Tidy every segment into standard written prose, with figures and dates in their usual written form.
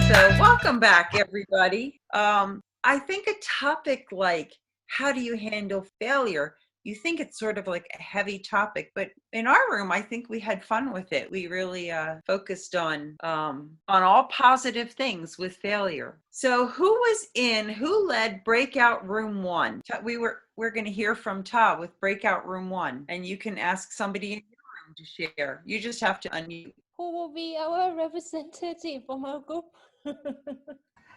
So welcome back, everybody. I think a topic like how do you handle failure? You think it's sort of like a heavy topic, but in our room, I think we had fun with it. We really focused on all positive things with failure. So who led breakout room 1? We're going to hear from Ta with breakout room 1, and you can ask somebody in your room to share. You just have to unmute. Who will be our representative from our group?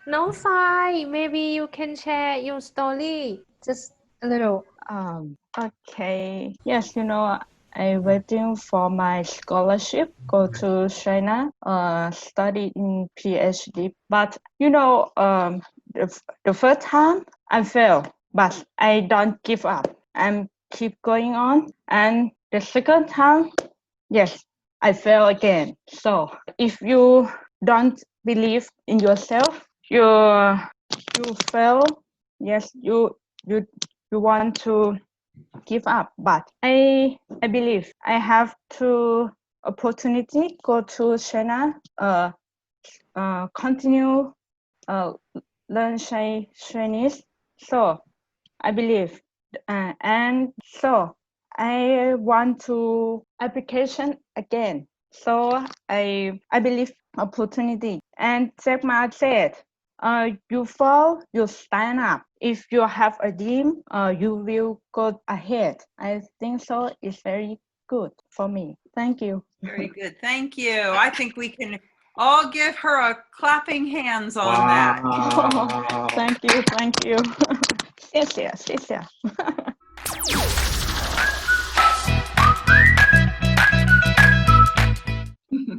No, Sai, maybe you can share your story just a little. Okay. Yes, I waiting for my scholarship, go to China, study in PhD. But the first time I failed, but I don't give up. I'm keep going on. And the second time, yes, I fail again. So if you don't believe in yourself, you fail. Yes, you want to give up, but I believe I have two opportunity go to China, continue learn Chinese. So I believe, and so I want to application again. So I believe opportunity. And Jack Ma said, you fall, you stand up. If you have a dream, you will go ahead. I think so. It's very good for me. Thank you. Very good. Thank you. I think we can all give her a clapping hands on that. Thank you. Thank you. 谢谢，谢谢。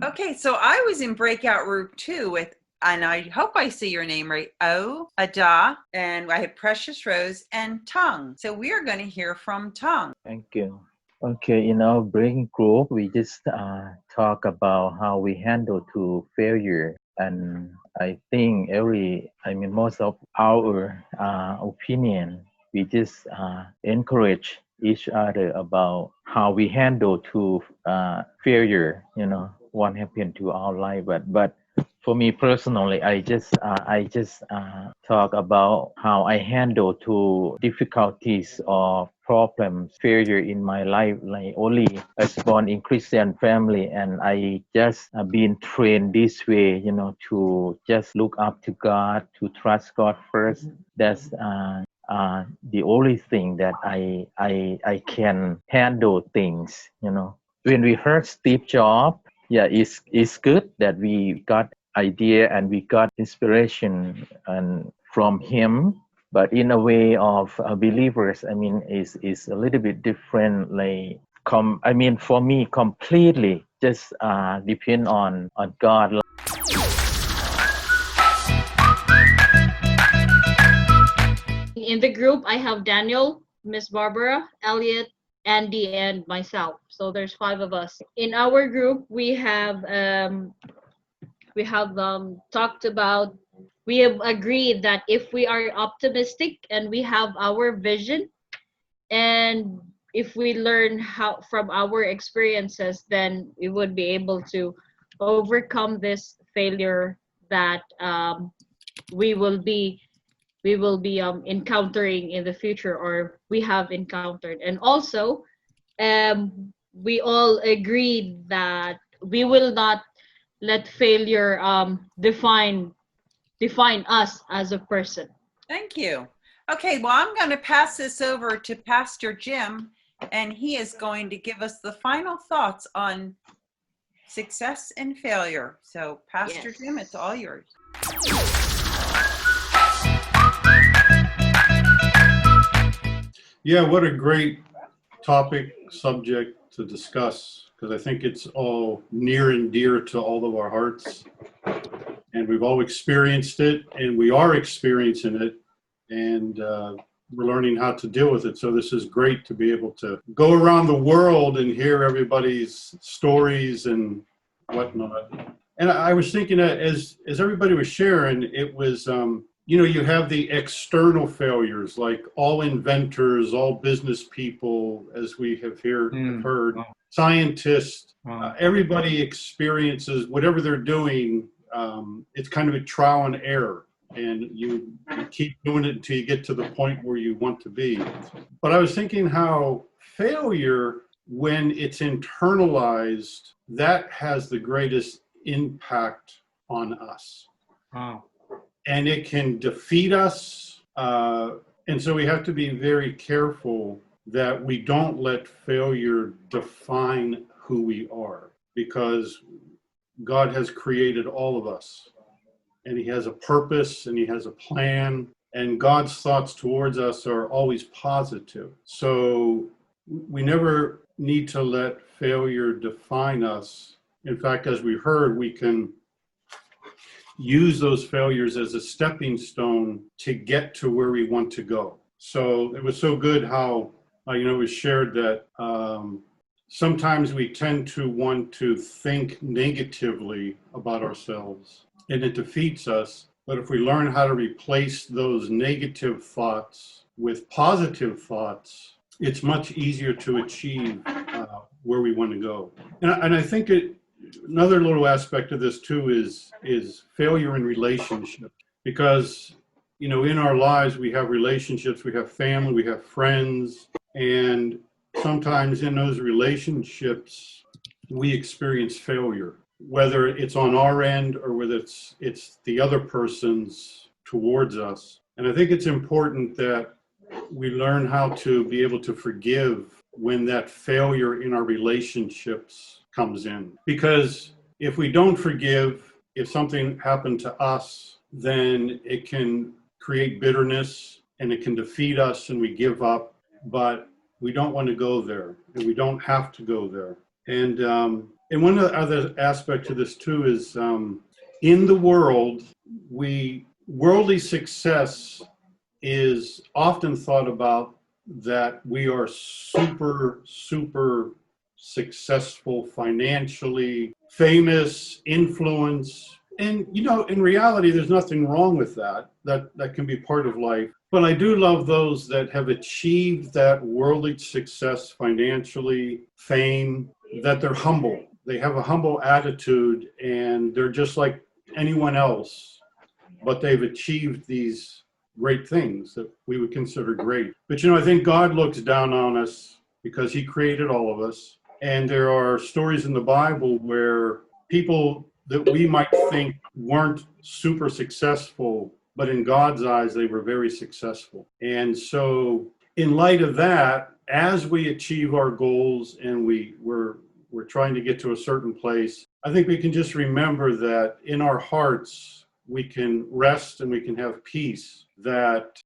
Okay, so I was in breakout room 2 with, and I hope I say your name right, Ada, and I had Precious Rose and Tung. So we are going to hear from Tung. Thank you. Okay, in our brain group, we just talk about how we handle to failure. And I think most of our opinion, we just encourage each other about how we handle to failure, what happened to our life. But for me personally, I just talk about how I handle to difficulties or problems, failure in my life. Like only I was born in Christian family, and I just been trained this way, to just look up to God, to trust God first. That's the only thing that I can handle things. When we heard Steve Jobs, yeah, it's good that we got idea and we got inspiration and from him, but in a way of believers, is a little bit different. Like for me, completely just depend on God. In the group, I have Daniel, Miss Barbara, Elliot, Andy, and myself. So there's 5 of us. In our group, we have talked about, we have agreed that if we are optimistic and we have our vision, and if we learn how from our experiences, then we would be able to overcome this failure that we will be encountering in the future, or we have encountered. And also we all agreed that we will not let failure define us as a person. Thank you. Okay, well, I'm going to pass this over to Pastor Jim, and he is going to give us the final thoughts on success and failure. So, Pastor Jim, it's all yours. Yeah, what a great subject to discuss, because I think it's all near and dear to all of our hearts, and we've all experienced it, and we are experiencing it, and we're learning how to deal with it. So this is great to be able to go around the world and hear everybody's stories and whatnot. And I was thinking that as everybody was sharing, it was you have the external failures, like all inventors, all business people, as we have heard, scientists, everybody experiences whatever they're doing, it's kind of a trial and error, and you keep doing it until you get to the point where you want to be. But I was thinking how failure, when it's internalized, that has the greatest impact on us. Wow. And it can defeat us. And so we have to be very careful that we don't let failure define who we are, because God has created all of us, and he has a purpose and he has a plan, and God's thoughts towards us are always positive. So we never need to let failure define us. In fact, as we heard, we can use those failures as a stepping stone to get to where we want to go. So it was so good how, it was shared that sometimes we tend to want to think negatively about ourselves, and it defeats us. But if we learn how to replace those negative thoughts with positive thoughts, it's much easier to achieve where we want to go. And I think another little aspect of this too is failure in relationship, because in our lives we have relationships, we have family, we have friends, and sometimes in those relationships we experience failure, whether it's on our end or whether it's the other person's towards us. And I think it's important that we learn how to be able to forgive when that failure in our relationships comes in. Because if we don't forgive, if something happened to us, then it can create bitterness and it can defeat us and we give up. But we don't want to go there, and we don't have to go there. And one of the other aspects of this too is in the world, worldly success is often thought about that we are super, super successful financially, famous, influence. And, in reality, there's nothing wrong with that. That can be part of life. But I do love those that have achieved that worldly success financially, fame, that they're humble. They have a humble attitude, and they're just like anyone else, but they've achieved these great things that we would consider great. But, I think God looks down on us because he created all of us. And there are stories in the Bible where people that we might think weren't super successful, but in God's eyes, they were very successful. And so in light of that, as we achieve our goals and we're trying to get to a certain place, I think we can just remember that in our hearts, we can rest and we can have peace, that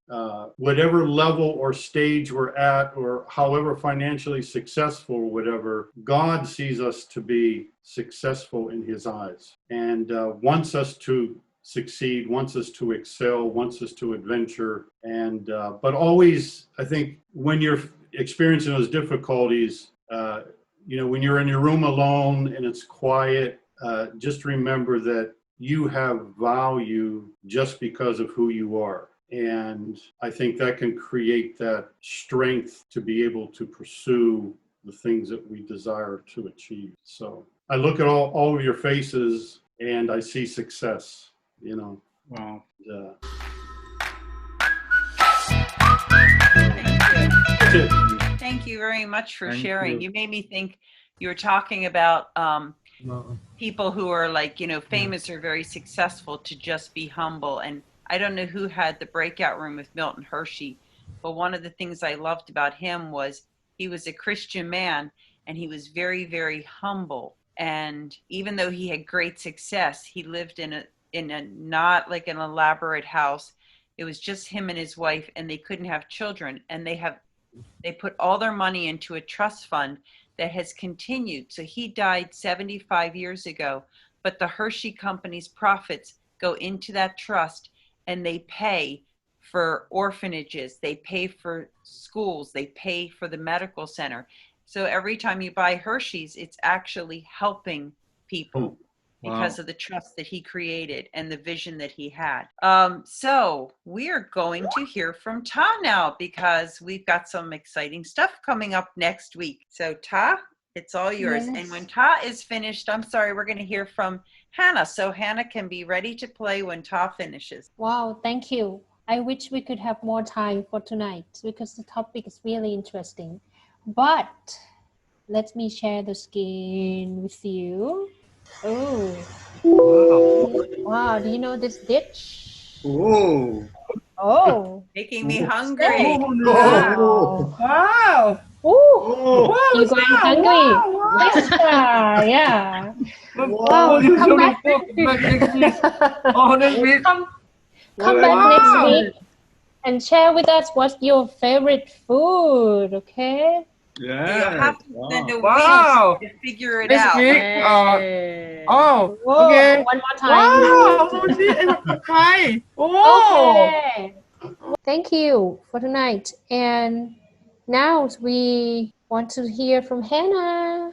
whatever level or stage we're at, or however financially successful or whatever, God sees us to be successful in his eyes, and wants us to succeed, wants us to excel, wants us to adventure. And but always, I think when you're experiencing those difficulties, when you're in your room alone and it's quiet, just remember that you have value just because of who you are. And I think that can create that strength to be able to pursue the things that we desire to achieve. So I look at all of your faces and I see success, Wow. Thank you very much for Thank sharing. you. You made me think you were talking about No. people who are like, famous or very successful, to just be humble. And I don't know who had the breakout room with Milton Hershey, but one of the things I loved about him was he was a Christian man and he was very, very humble. And even though he had great success, he lived in a not like an elaborate house. It was just him and his wife, and they couldn't have children. And they put all their money into a trust fund that has continued. So he died 75 years ago, but the Hershey Company's profits go into that trust, and they pay for orphanages, they pay for schools, they pay for the medical center. So every time you buy Hershey's, it's actually helping people because of the trust that he created and the vision that he had. So we are going to hear from Ta now, because we've got some exciting stuff coming up next week. So Ta, It's all yours. And Yes. when Ta is finished, I'm sorry, we're going to hear from Hannah. So Hannah can be ready to play when Ta finishes. Wow, thank you. I wish we could have more time for tonight because the topic is really interesting. But let me share the screen with you. Oh, Wow. wow. Do you know this dish? Oh. Oh, Making me Oh. hungry. wow. Wow. Ooh, Oh. you going hungry? Yes, yeah. Wow. You Come should back. report back next week. Oh, next week. Come back next Wow. week and share with us what's your favorite food, okay? You'll Yeah. have to spend a Wow. week to figure it Next out. week. Hey. Oh. Whoa, Okay. one more time. Wow. Hi. Oh. Okay. Thank you for tonight. And now we want to hear from Hannah.